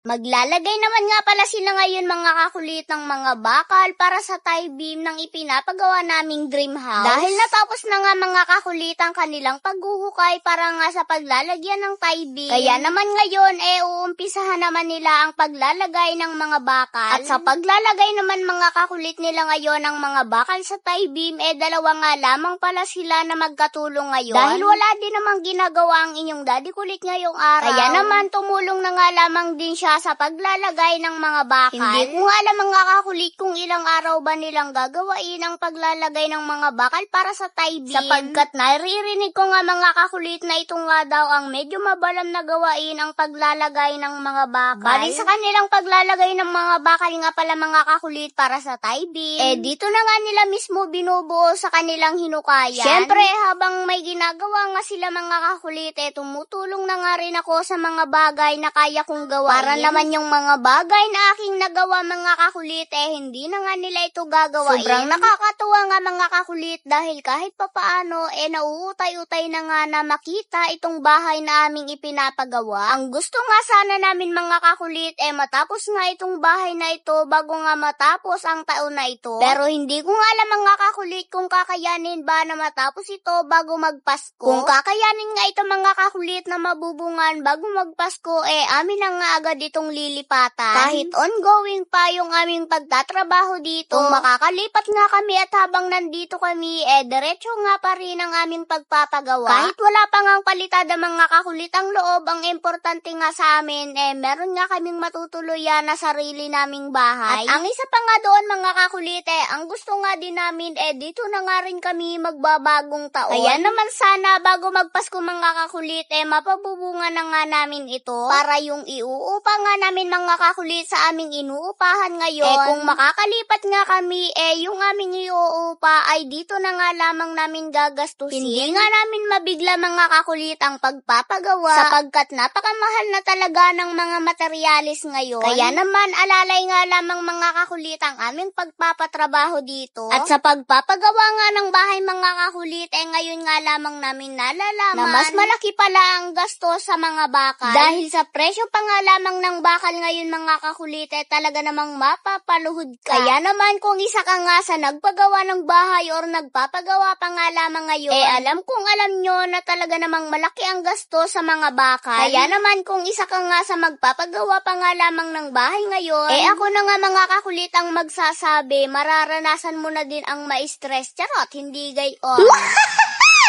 Maglalagay naman nga pala sila ngayon mga kakulit ng mga bakal para sa tie beam ng ipinapagawa naming dream house. Dahil natapos na nga mga kakulit ang kanilang paghuhukay para nga sa paglalagyan ng tie beam. Kaya naman ngayon uumpisahan naman nila ang paglalagay ng mga bakal. At sa paglalagay naman mga kakulit nila ngayon ng mga bakal sa tie beam, dalawa nga lamang pala sila na magkatulong ngayon. Dahil wala din namang ginagawa ang inyong daddy kulit ngayong araw. Kaya naman tumulong na nga lamang din siya sa paglalagay ng mga bakal. Hindi ko nga alam mga kakulit kung ilang araw ba nilang gagawain ang paglalagay ng mga bakal para sa tie beam. Sapagkat naririnig ko nga mga kakulit na ito nga daw ang medyo mabalam na gawain ang paglalagay ng mga bakal. Bali sa kanilang paglalagay ng mga bakal nga pala mga kakulit para sa tie beam, dito na nga nila mismo binubuo sa kanilang hinukayan. Siyempre habang may ginagawa nga sila mga kakulit, tumutulong na nga rin ako sa mga bagay na kaya kong gawain. Para naman yung mga bagay na aking nagawa mga kakulit, hindi na nga nila ito gagawain. Sobrang nakakatuwa nga mga kakulit dahil kahit papaano, nauutay-utay na nga na makita itong bahay na aming ipinapagawa. Ang gusto nga sana namin mga kakulit, matapos nga itong bahay na ito bago nga matapos ang taon na ito. Pero hindi ko nga alam mga kakulit kung kakayanin ba na matapos ito bago magpasko. Kung kakayanin nga ito mga kakulit na mabubungan bago magpasko, amin na nga agad itong lilipatan. Kahit ongoing pa yung aming pagtatrabaho dito, kung makakalipat nga kami at habang nandito kami, diretso nga pa rin ang aming pagpapagawa. Kahit wala pa ngang palitada mga kakulit ang loob, ang importante nga sa amin, meron nga kaming matutuluyan na sarili naming bahay. At ang isa pa nga doon mga kakulit, ang gusto nga din namin, dito na nga rin kami magbabagong taon. Kaya naman sana bago magpasko mga kakulit, mapabubungan na nga namin ito para yung iuupa nga namin mga kakulit sa aming inuupahan ngayon. Kung makakalipat nga kami, yung aming iuupa ay dito na nga lamang namin gagastusin. Hindi nga namin mabigla mga kakulit ang pagpapagawa sapagkat napakamahal na talaga ng mga materialis ngayon. Kaya naman alalay nga lamang mga kakulit ang aming pagpapatrabaho dito. At sa pagpapagawa nga ng bahay mga kakulit, ngayon nga lamang namin nalalaman na mas malaki pala ang gasto sa mga bakal. Dahil sa presyo pa nga lamang ng bakal ngayon mga kakulit, talaga namang mapapaluhod ka. Kaya naman kung isa ka nga sa nagpagawa ng bahay or nagpapagawa pa nga lamang ngayon, alam nyo na talaga namang malaki ang gasto sa mga bakal. Kaya naman kung isa ka nga sa magpapagawa pa nga lamang ng bahay ngayon, ako na nga mga kakulit ang magsasabi, mararanasan mo na din ang ma-stress. Charot, hindi gayon.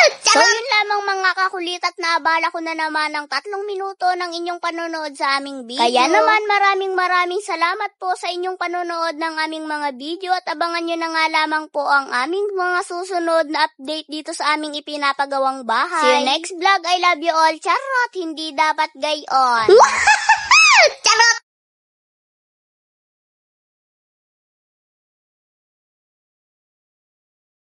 So yun lamang mga kakulit at naabala ko na naman ng 3 minuto ng inyong panonood sa aming video. Kaya naman maraming salamat po sa inyong panonood ng aming mga video at abangan nyo na nga lamang po ang aming mga susunod na update dito sa aming ipinapagawang bahay. See you next vlog. I love you all. Charot, hindi dapat gayon.